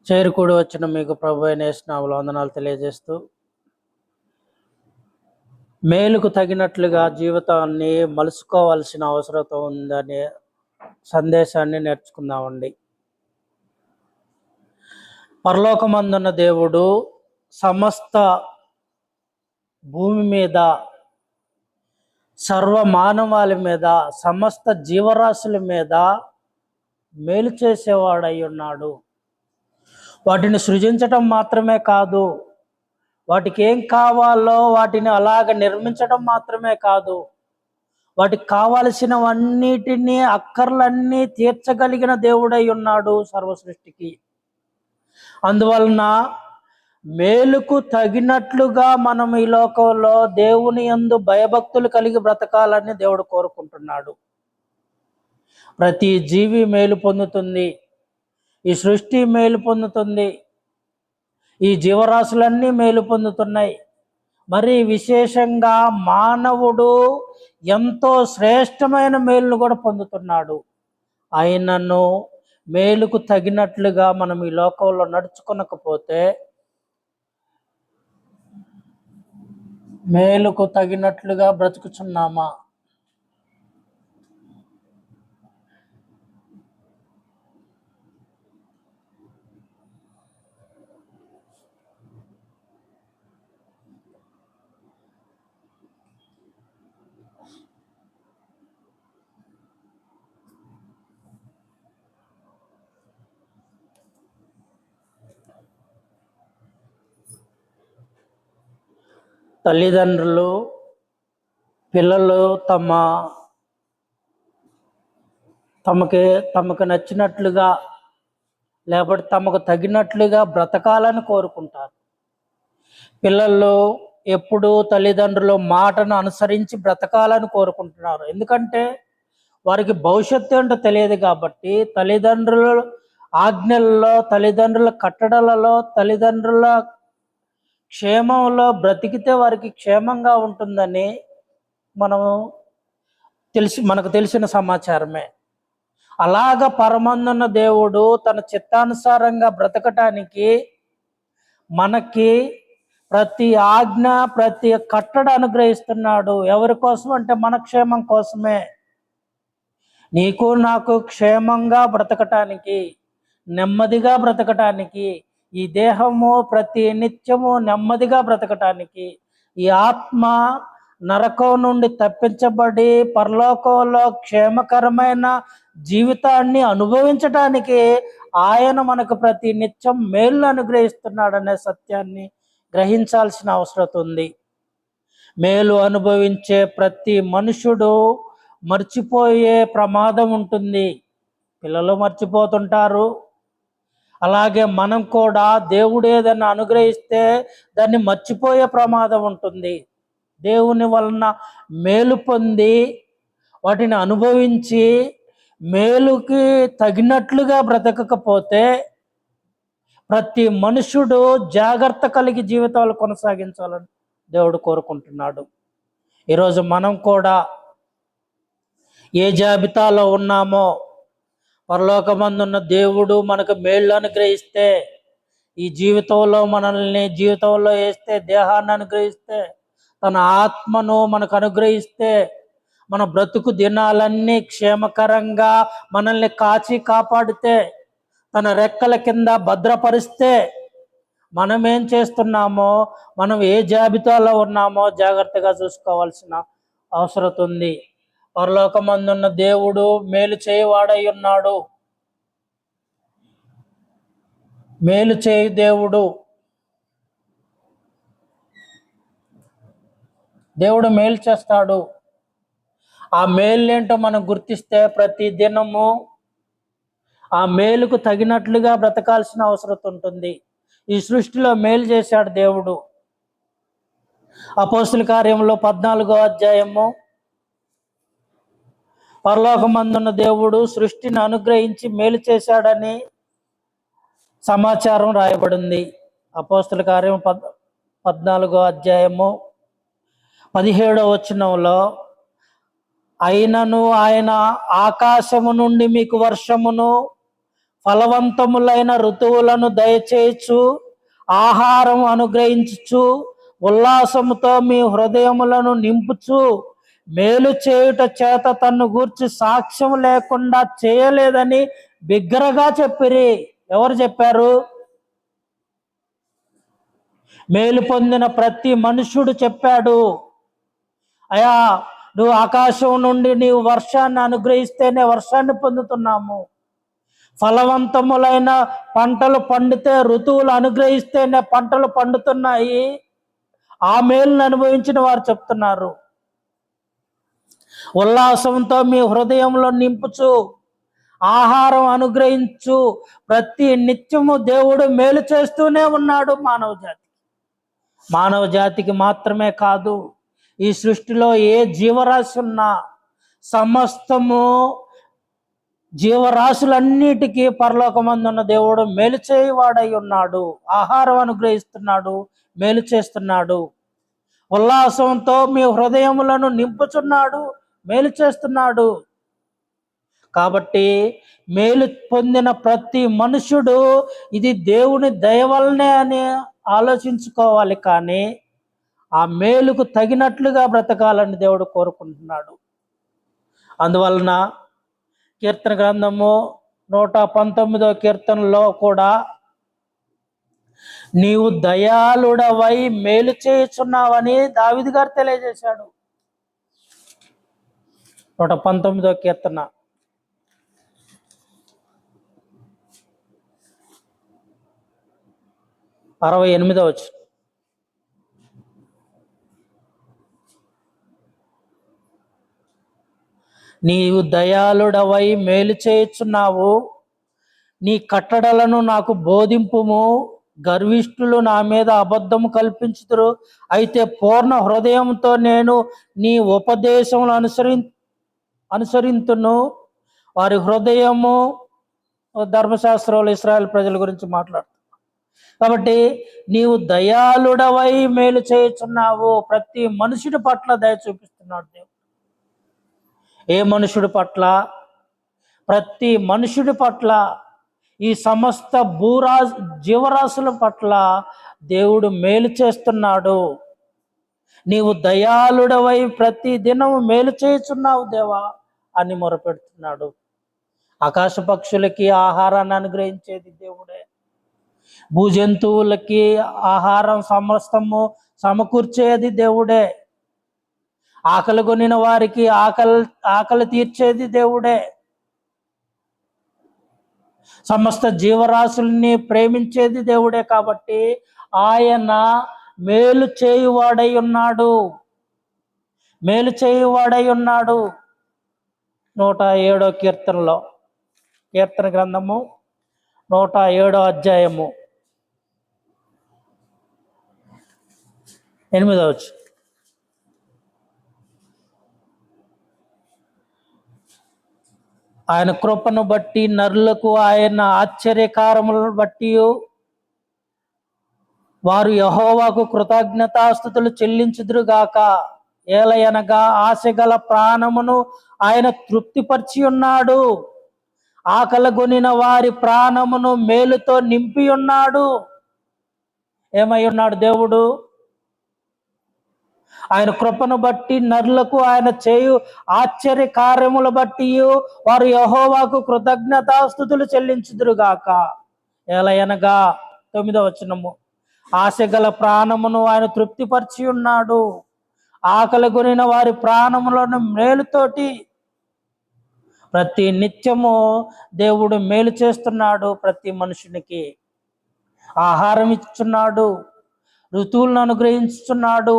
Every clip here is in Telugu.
చేరుకూడి వచ్చిన మీకు ప్రభు అయిన యేసు నామములో వందనాలు తెలియజేస్తూ, మేలుకు తగినట్లుగా జీవితాన్ని మలుచుకోవాల్సిన అవసరం ఉందనే సందేశాన్ని నేర్చుకుందామండి. పరలోకమందున్న దేవుడు సమస్త భూమి మీద, సర్వ మానవాళి మీద, సమస్త జీవరాశుల మీద మేలు చేసేవాడై ఉన్నాడు. వాటిని సృజించటం మాత్రమే కాదు, వాటికి ఏం కావాలో వాటిని అలాగ నిర్మించడం మాత్రమే కాదు, వాటికి కావలసినవన్నిటినీ అక్కర్లన్నీ తీర్చగలిగిన దేవుడై ఉన్నాడు సర్వ సృష్టికి. అందువలన మేలుకు తగినట్లుగా మనం ఈ లోకంలో దేవుని యందు భయభక్తులు కలిగి బ్రతకాలని దేవుడు కోరుకుంటున్నాడు. ప్రతి జీవి మేలు పొందుతుంది, ఈ సృష్టి మేలు పొందుతుంది, ఈ జీవరాశులన్నీ మేలు పొందుతున్నాయి. మరి విశేషంగా మానవుడు ఎంతో శ్రేష్టమైన మేలును కూడా పొందుతున్నాడు. ఆయనను మేలుకు తగినట్లుగా మనం ఈ లోకంలో నడుచుకొనకపోతే, మేలుకు తగినట్లుగా బ్రతుకుచున్నామా? తల్లిదండ్రులు పిల్లలు తమకు నచ్చినట్లుగా లేకపోతే తమకు తగినట్లుగా బ్రతకాలని కోరుకుంటారు. పిల్లలు ఎప్పుడూ తల్లిదండ్రుల మాటను అనుసరించి బ్రతకాలని కోరుకుంటున్నారు. ఎందుకంటే వారికి భవిష్యత్తు ఏంటో తెలియదు కాబట్టి, తల్లిదండ్రుల ఆజ్ఞల్లో, తల్లిదండ్రుల కట్టడలలో, తల్లిదండ్రుల క్షేమంలో బ్రతికితే వారికి క్షేమంగా ఉంటుందని మనకు తెలిసిన సమాచారమే. అలాగ పరమందున్న దేవుడు తన చిత్తానుసారంగా బ్రతకటానికి మనకి ప్రతి ఆజ్ఞ, ప్రతి కట్టడ అనుగ్రహిస్తున్నాడు. ఎవరి కోసం అంటే మన క్షేమం కోసమే. నీకు నాకు క్షేమంగా బ్రతకటానికి, నెమ్మదిగా బ్రతకటానికి, ఈ దేహము ప్రతి నిత్యము నెమ్మదిగా బ్రతకటానికి, ఈ ఆత్మ నరకం నుండి తప్పించబడి పరలోకంలో క్షేమకరమైన జీవితాన్ని అనుభవించటానికి ఆయన మనకు ప్రతి నిత్యం మేలు అనుగ్రహిస్తున్నాడనే సత్యాన్ని గ్రహించాల్సిన అవసరం ఉంది. మేలు అనుభవించే ప్రతి మనుషుడు మర్చిపోయే ప్రమాదం ఉంటుంది. పిల్లలు మర్చిపోతుంటారు. అలాగే మనం కూడా దేవుడు ఏదైనా అనుగ్రహిస్తే దాన్ని మర్చిపోయే ప్రమాదం ఉంటుంది. దేవుని వలన మేలు పొంది వాటిని అనుభవించి మేలుకి తగినట్లుగా బ్రతకకపోతే ప్రతి మనుషుడు జాగ్రత్త కలిగి జీవితాలు కొనసాగించాలని దేవుడు కోరుకుంటున్నాడు. ఈరోజు మనం కూడా ఏ జాబితాలో ఉన్నామో, పరలోకమందున్న దేవుడు మనకు మేళ్ళు అనుగ్రహిస్తే, ఈ జీవితంలో వేస్తే, దేహాన్ని అనుగ్రహిస్తే, తన ఆత్మను మనకు అనుగ్రహిస్తే, మన బ్రతుకు దినాలన్నీ క్షేమకరంగా మనల్ని కాపాడితే, తన రెక్కల కింద భద్రపరిస్తే, మనం ఏం చేస్తున్నామో, మనం ఏ జాబితాలో ఉన్నామో జాగ్రత్తగా చూసుకోవాల్సిన అవసరం ఉంది. పరలోకమందున్న దేవుడు మేలు చేయవాడై ఉన్నాడు. మేలు చేయి దేవుడు మేలు చేస్తాడు. ఆ మేలు ఏంటో మనం గుర్తిస్తే ప్రతి దినము ఆ మేలుకు తగినట్లుగా బ్రతకాల్సిన అవసరం ఉంటుంది. ఈ సృష్టిలో మేలు చేశాడు దేవుడు. అపోస్తుల కార్యంలో 14వ అధ్యాయము, పరలోకమందున్న దేవుడు సృష్టిని అనుగ్రహించి మేలు చేశాడని సమాచారం రాయబడింది. అపోస్తుల కార్యం 14వ అధ్యాయము 17వ వచనంలో, అయినను ఆయన ఆకాశము నుండి మీకు వర్షమును ఫలవంతములైన ఋతువులను దయచేయచ్చు, ఆహారం అనుగ్రహించుచు, ఉల్లాసముతో మీ హృదయములను నింపుచు, మేలు చేయుట చేత తన్ను గూర్చి సాక్ష్యం లేకుండా చేయలేదని బిగ్గరగా చెప్పిరి. ఎవరు చెప్పారు? మేలు పొందిన ప్రతి మనుష్యుడు చెప్పాడు, అయా నువ్వు ఆకాశం నుండి నీవు వర్షాన్ని అనుగ్రహిస్తేనే వర్షాన్ని పొందుతున్నాము, ఫలవంతములైన పంటలు పండితే ఋతువులు అనుగ్రహిస్తేనే పంటలు పండుతున్నాయి. ఆ మేలును అనుభవించిన వారు చెప్తున్నారు. ఉల్లాసంతో మీ హృదయంలో నింపుచు, ఆహారం అనుగ్రహించు, ప్రతి నిత్యము దేవుడు మేలు చేస్తూనే ఉన్నాడు మానవ జాతికి మాత్రమే కాదు, ఈ సృష్టిలో ఏ జీవరాశి ఉన్నా సమస్తము జీవరాశులన్నిటికీ పరలోకమందున్న దేవుడు మేలు చేయవాడై ఉన్నాడు. ఆహారం అనుగ్రహిస్తున్నాడు, మేలు చేస్తున్నాడు. ఉల్లాసంతో మీ హృదయములను నింపుచున్నాడు, మేలు చేస్తున్నాడు. కాబట్టి మేలు పొందిన ప్రతి మనుషుడు ఇది దేవుని దయ వల్లనే అని ఆలోచించుకోవాలి. కానీ ఆ మేలుకు తగినట్లుగా బ్రతకాలని దేవుడు కోరుకుంటున్నాడు. అందువలన కీర్తన గ్రంథము 119వ కీర్తనలో కూడా నీవు దయాళుడవై మేలు చేయుచున్నావని దావీదు గారు తెలియజేశాడు. 119వ కీర్తన 68వ వచనం. నీవు దయాళుడవై మేలు చేయుచున్నావు, నీ కట్టడలను నాకు బోధింపుము. గర్విష్ఠులు నా మీద అబద్ధము కల్పించుదురు, అయితే పూర్ణ హృదయంతో నేను నీ ఉపదేశములు అనుసరింతును. వారి హృదయము, ధర్మశాస్త్రంలో ఇశ్రాయేలు ప్రజల గురించి మాట్లాడుతున్నాను. కాబట్టి నీవు దయాళుడవై మేలు చేయుచున్నావు. ప్రతి మనుషుడి పట్ల దయ చూపిస్తున్నాడు దేవుడు. ఏ మనుషుడి పట్ల? ప్రతి మనుషుడి పట్ల, ఈ సమస్త జీవరాశుల పట్ల దేవుడు మేలు చేస్తున్నాడు. నీవు దయాళుడవై ప్రతి దినము మేలు చేయుచున్నావు దేవా అని మొరపెడుతున్నాడు. ఆకాశ పక్షులకి ఆహారాన్ని అనుగ్రహించేది దేవుడే, భూజంతువులకి ఆహారం సమస్తము సమకూర్చేది దేవుడే, ఆకలి కొనిన వారికి ఆకలి తీర్చేది దేవుడే, సమస్త జీవరాశుల్ని ప్రేమించేది దేవుడే. కాబట్టి ఆయన మేలు చేయువాడై ఉన్నాడు, మేలు చేయువాడై ఉన్నాడు. 107వ కీర్తనలో, కీర్తన గ్రంథము 107వ అధ్యాయము 8వ వచనం. ఆయన కృపను బట్టి నరులకు, ఆయన ఆశ్చర్యకారములను బట్టి వారు యెహోవాకు కృతజ్ఞతాస్తుతులు చెల్లించుదురుగాక. ఏలయనగా ఆశగల ప్రాణమును ఆయన తృప్తిపరిచి ఉన్నాడు, ఆకలిగొనిన వారి ప్రాణమును మేలుతో నింపి ఉన్నాడు. ఏమై ఉన్నాడు దేవుడు? ఆయన కృపను బట్టి నరులకు, ఆయన చేయు ఆశ్చర్య కార్యముల బట్టి వారు యెహోవాకు కృతజ్ఞతాస్తుతులు చెల్లించుదురుగాక. ఏలయనగా 9వ వచనము, ఆశగల ప్రాణమును ఆయన తృప్తిపరిచి ఉన్నాడు, ఆకలి కొనిన వారి ప్రాణములను మేలుతోటి. ప్రతి నిత్యము దేవుడు మేలు చేస్తున్నాడు. ప్రతి మనుషునికి ఆహారం ఇస్తున్నాడు, ఋతువులను అనుగ్రహిస్తున్నాడు,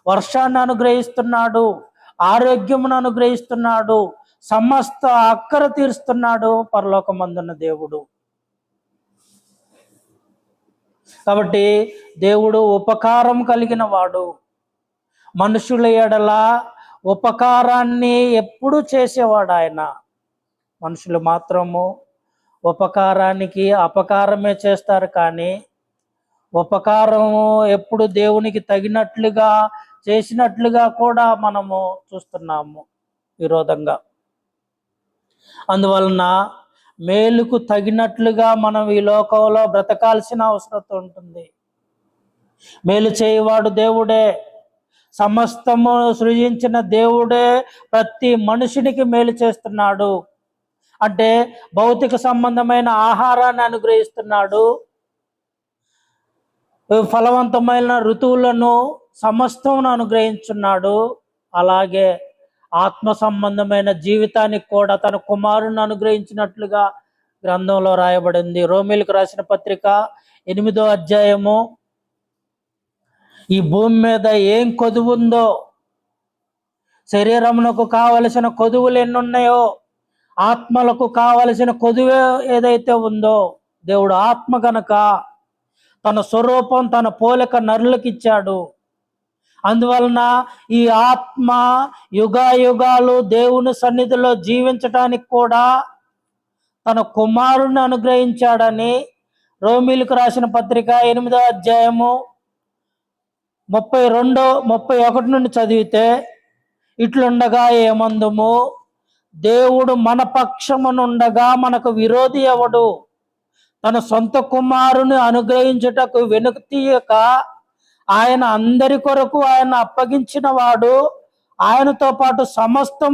వర్షాన్ని అనుగ్రహిస్తున్నాడు, ఆరోగ్యమును అనుగ్రహిస్తున్నాడు, సమస్త అక్కర తీరుస్తున్నాడు పరలోకమందున్న దేవుడు. కాబట్టి దేవుడు ఉపకారం కలిగిన వాడు. మనుషుల ఎడల ఉపకారాన్ని ఎప్పుడు చేసేవాడు ఆయన. మనుషులు మాత్రము ఉపకారానికి అపకారమే చేస్తారు, కానీ ఉపకారము ఎప్పుడు దేవునికి తగినట్లుగా చేసినట్లుగా కూడా మనము చూస్తున్నాము విరోధంగా. అందువలన మేలుకు తగినట్లుగా మనం ఈ లోకంలో బ్రతకాల్సిన అవసరం ఉంటుంది. మేలు చేయవాడు దేవుడే, సమస్తము సృజించిన దేవుడే ప్రతి మనుషునికి మేలు చేస్తున్నాడు. అంటే భౌతిక సంబంధమైన ఆహారాన్ని అనుగ్రహిస్తున్నాడు, ఫలవంతమైన ఋతువులను సమస్తమును అనుగ్రహించున్నాడు. అలాగే ఆత్మ సంబంధమైన జీవితానికి కూడా తన కుమారుని అనుగ్రహించినట్లుగా గ్రంథంలో రాయబడింది. రోమీలకు రాసిన పత్రిక 8వ అధ్యాయము, ఈ భూమి మీద ఏం కొదువు ఉందో, శరీరమునకు కావలసిన కొదువులు ఎన్నున్నాయో, ఆత్మలకు కావలసిన కొదువే ఏదైతే ఉందో, దేవుడు ఆత్మ గనక తన స్వరూపం తన పోలిక నరులకు ఇచ్చాడు. అందువలన ఈ ఆత్మ యుగాయుగాలు దేవుని సన్నిధిలో జీవించటానికి కూడా తన కుమారుని అనుగ్రహించాడని రోమీలకు రాసిన పత్రిక 8వ అధ్యాయము 32, 31 నుండి చదివితే, ఇట్లుండగా ఏమందుము, దేవుడు మన పక్షమునుండగా మనకు విరోధి ఎవడు? తన సొంత కుమారుని అనుగ్రహించుటకు వెనుక తీయక ఆయన అందరి కొరకు ఆయన అప్పగించిన వాడు ఆయనతో పాటు సమస్తం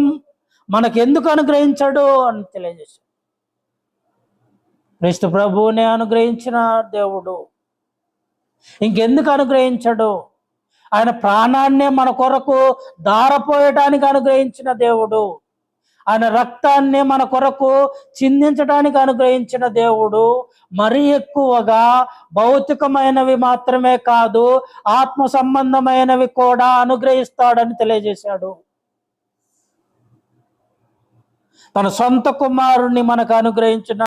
మనకెందుకు అనుగ్రహించాడు అని తెలియజేశాడు. క్రీస్తు ప్రభువునే అనుగ్రహించిన దేవుడు ఇంకెందుకు అనుగ్రహించాడు? ఆయన ప్రాణాన్నే మన కొరకు ధారపోయటానికి అనుగ్రహించిన దేవుడు, ఆయన రక్తాన్ని మన కొరకు చిందించడానికి అనుగ్రహించిన దేవుడు మరీ ఎక్కువగా భౌతికమైనవి మాత్రమే కాదు, ఆత్మ సంబంధమైనవి కూడా అనుగ్రహిస్తాడని తెలియజేశాడు. తన సొంత కుమారుణ్ణి మనకు అనుగ్రహించిన